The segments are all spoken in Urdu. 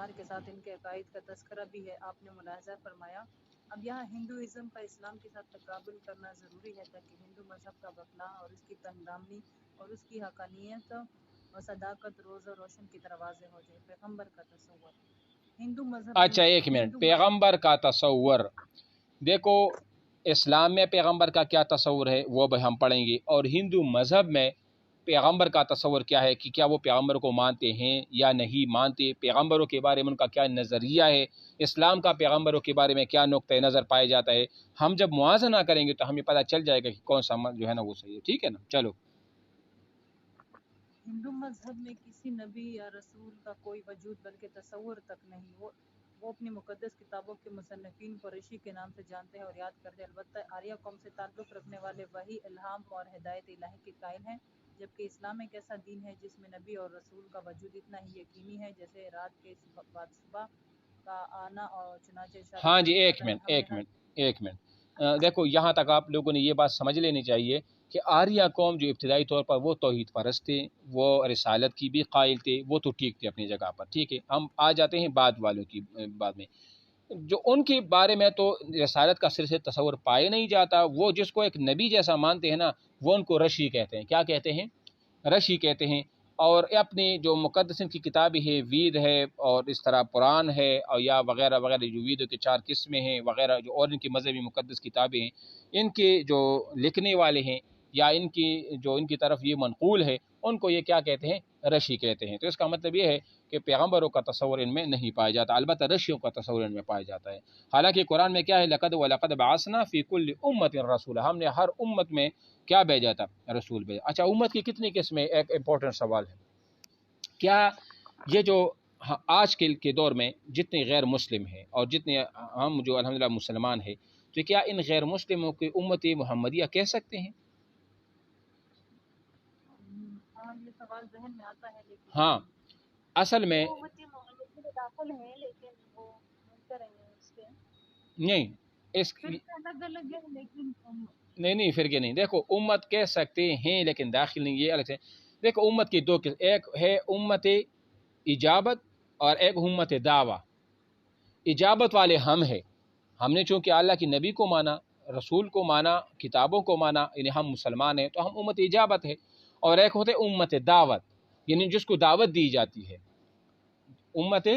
اختصار کے ساتھ ان کے عقائد کا تذکرہ بھی ہے۔ آپ نے ملاحظہ فرمایا اب یہاں ہندوازم کا اسلام کے ساتھ تقابل کرنا ضروری ہے تاکہ ہندو مذہب کا بقلا اور اس کی پندامنی اور اس کی حقانیت و صداقت روز و روشن کی طرح واضح ہو جائے۔ پیغمبر کا تصور ہندو مذہب اچھا ایک منٹ، پیغمبر کا تصور دیکھو، اسلام میں پیغمبر کا کیا تصور ہے وہ بھی ہم پڑھیں گے، اور ہندو مذہب میں پیغمبر کا تصور کیا ہے کہ کیا وہ پیغمبر کو مانتے ہیں یا نہیں مانتے، پیغمبروں کے بارے میں ان کا کیا نظریہ ہے، اسلام کا پیغمبروں کے بارے میں کیا نقطۂ نظر پائے جاتا ہے۔ ہم جب موازنہ کریں گے تو ہمیں پتہ چل جائے گا کہ کون سا جو ہے نا وہ صحیح ہے، ٹھیک ہے نا۔ چلو، ہندو مذہب میں کسی نبی یا رسول کا کوئی وجود بلکہ تصور تک نہیں، وہ اپنی مقدس کتابوں کے مصنفین کو رشی کے نام سے جانتے ہیں اور یاد کرتے ہیں۔ البتہ آریہ قوم سے تعلق رکھنے والے وحی، الہام اور ہدایت الہی کے قائل ہیں، جبکہ اسلام ایک ایسا دین ہے جس میں نبی اور رسول کا وجود اتنا ہی یقینی ہے جیسے رات کے بعد صبح کا آنا، اور چنانچہ ہاں جی، ایک منٹ دیکھو، یہاں تک آپ لوگوں نے یہ بات سمجھ لینی چاہیے کہ آریہ قوم جو ابتدائی طور پر وہ توحید پرست تھے، وہ رسالت کی بھی قائل تھے، وہ تو ٹھیک تھے اپنی جگہ پر، ٹھیک ہے۔ ہم آ جاتے ہیں بعد والوں کی بعد میں، جو ان کے بارے میں تو رسالت کا سر سے تصور پائے نہیں جاتا، وہ جس کو ایک نبی جیسا مانتے ہیں نا، وہ ان کو رشی کہتے ہیں۔ کیا کہتے ہیں؟ رشی کہتے ہیں۔ اور اپنی جو مقدسین کی کتابیں ہے، وید ہے اور اس طرح قرآن ہے، اور یا وغیرہ وغیرہ، جو ویدوں کے 4 قسمیں ہیں وغیرہ، جو اور ان کی مذہبی مقدس کتابیں ہیں، ان کے جو لکھنے والے ہیں یا ان کی جو ان کی طرف یہ منقول ہے، ان کو یہ کیا کہتے ہیں؟ رشی کہتے ہیں۔ تو اس کا مطلب یہ ہے کہ پیغمبروں کا تصور ان میں نہیں پایا جاتا، البتہ رشیوں کا تصور ان میں پایا جاتا ہے۔ حالانکہ قرآن میں کیا ہے؟ لقد وَلَقَدْ بَعَثْنَا فِي كُلِّ أُمَّةٍ رَسُولًا، ہم نے ہر امت میں کیا بھیجا تھا؟ رسول بھیجا۔ اچھا، امت کی کتنی قسمیں؟ ایک امپورٹنٹ سوال ہے۔ کیا یہ جو آج کے دور میں جتنے غیر مسلم ہیں اور جتنے ہم جو الحمدللہ مسلمان ہیں، تو کیا ان غیر مسلموں کی امت محمدیہ کہہ سکتے ہیں؟ ہاں، یہ سوال ذہن میں آتا ہے، لیکن ہاں، اصل میں امتی محمدی میں داخل ہیں، لیکن وہ منکر ہیں اس کے، نہیں، اس فرقے الگ الگ ہیں لیکن نہیں فرقے نہیں۔ دیکھو، امت کہہ سکتے ہیں لیکن داخل نہیں، یہ الگ سے۔ دیکھو، امت کی 2 قسم، ایک ہے امت اجابت اور ایک امت دعویٰ۔ اجابت والے ہم ہیں، ہم نے چونکہ اللہ کی نبی کو مانا، رسول کو مانا، کتابوں کو مانا، یعنی ہم مسلمان ہیں، تو ہم امت اجابت ہے۔ اور ایک ہوتے امت دعوت، یعنی جس کو دعوت دی جاتی ہے، امت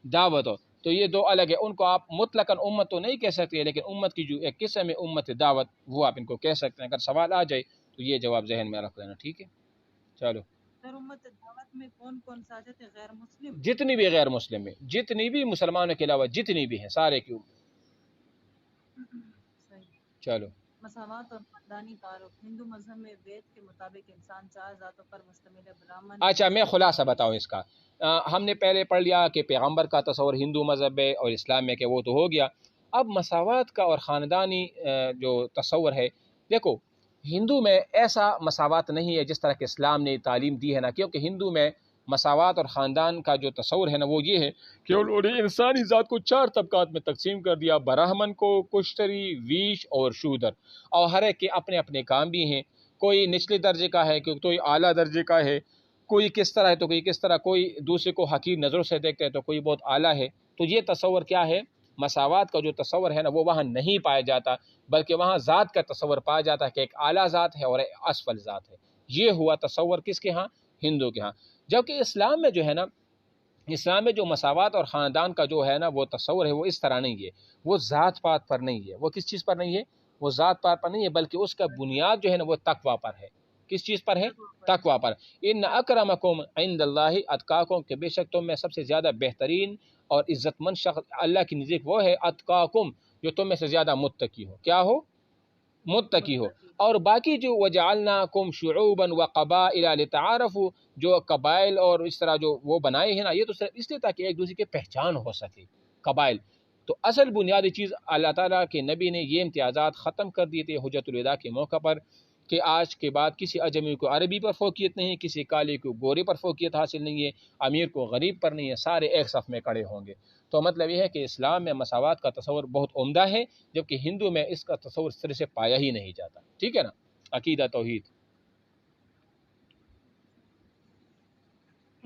دعوت ہو۔ تو یہ 2 الگ ہے، ان کو آپ مطلقاً امت تو نہیں کہہ سکتے، لیکن امت کی جو ایک قسم ہے امت دعوت، وہ آپ ان کو کہہ سکتے ہیں۔ اگر سوال آ جائے تو یہ جواب ذہن میں رکھ لینا، ٹھیک ہے۔ چلو، سر امت دعوت میں کون کون سا جاتے؟ غیر مسلم، جتنی بھی غیر مسلم ہیں، جتنی بھی مسلمانوں کے علاوہ جتنی بھی ہیں، سارے کی امت۔ چلو، مساوات اور خاندانی تعارف ہندو مذہب میں وید کے مطابق انسان 4 ذاتوں پر مشتمل ہے، برہمن۔ اچھا، میں خلاصہ بتاؤں اس کا۔ ہم نے پہلے پڑھ لیا کہ پیغمبر کا تصور ہندو مذہب ہے اور اسلام میں کہ وہ تو ہو گیا۔ اب مساوات کا اور خاندانی جو تصور ہے، دیکھو، ہندو میں ایسا مساوات نہیں ہے جس طرح کہ اسلام نے تعلیم دی ہے نا، کیونکہ ہندو میں مساوات اور خاندان کا جو تصور ہے نا، وہ یہ ہے کہ انہوں نے انسانی ذات کو 4 طبقات میں تقسیم کر دیا، براہمن کو، کشتری، ویش اور شودر، اور ہر ایک کے اپنے اپنے کام بھی ہیں۔ کوئی نچلے درجے کا ہے، کوئی اعلیٰ درجے کا ہے، کوئی کس طرح ہے تو کوئی کس طرح، کوئی دوسرے کو حقیر نظروں سے دیکھتے ہے تو کوئی بہت اعلیٰ ہے۔ تو یہ تصور کیا ہے؟ مساوات کا جو تصور ہے نا، وہ وہاں نہیں پایا جاتا، بلکہ وہاں ذات کا تصور پایا جاتا ہے کہ ایک اعلیٰ ذات ہے اور ایک اسفل ذات ہے۔ یہ ہوا تصور کس کے ہاں؟ ہندو کے ہاں۔ جبکہ اسلام میں جو ہے نا، اسلام میں جو مساوات اور خاندان کا جو ہے نا وہ تصور ہے، وہ اس طرح نہیں ہے، وہ ذات پات پر نہیں ہے۔ وہ کس چیز پر نہیں ہے؟ وہ ذات پات پر نہیں ہے، بلکہ اس کا بنیاد جو ہے نا وہ تقویٰ پر ہے۔ کس چیز پر ہے؟ تقویٰ پر۔ ان اکرمکم عند اللہ اتقاکم، کہ بے شک تم میں سب سے زیادہ بہترین اور عزت مند شخص اللہ کی نزدیک وہ ہے اتقاکم، جو تم میں سے زیادہ متقی ہو۔ کیا ہو؟ متقی ہو۔ اور باقی جو وجعلناکم شعوبا وقبائل لتعارفوا، جو قبائل اور اس طرح جو وہ بنائے ہیں نا، یہ تو صرف اس لیے تاکہ ایک دوسرے کی پہچان ہو سکے، قبائل۔ تو اصل بنیادی چیز اللہ تعالیٰ کے نبی نے یہ امتیازات ختم کر دیے تھے حجت الوداع کے موقع پر، کہ آج کے بعد کسی اجمی کو عربی پر فوقیت نہیں، کسی کالے کو گورے پر فوقیت حاصل نہیں ہے، امیر کو غریب پر نہیں ہے، سارے ایک صف میں کھڑے ہوں گے۔ تو مطلب یہ ہے کہ اسلام میں مساوات کا تصور بہت عمدہ ہے، جبکہ ہندو میں اس کا تصور سر سے پایا ہی نہیں جاتا، ٹھیک ہے نا۔ عقیدہ توحید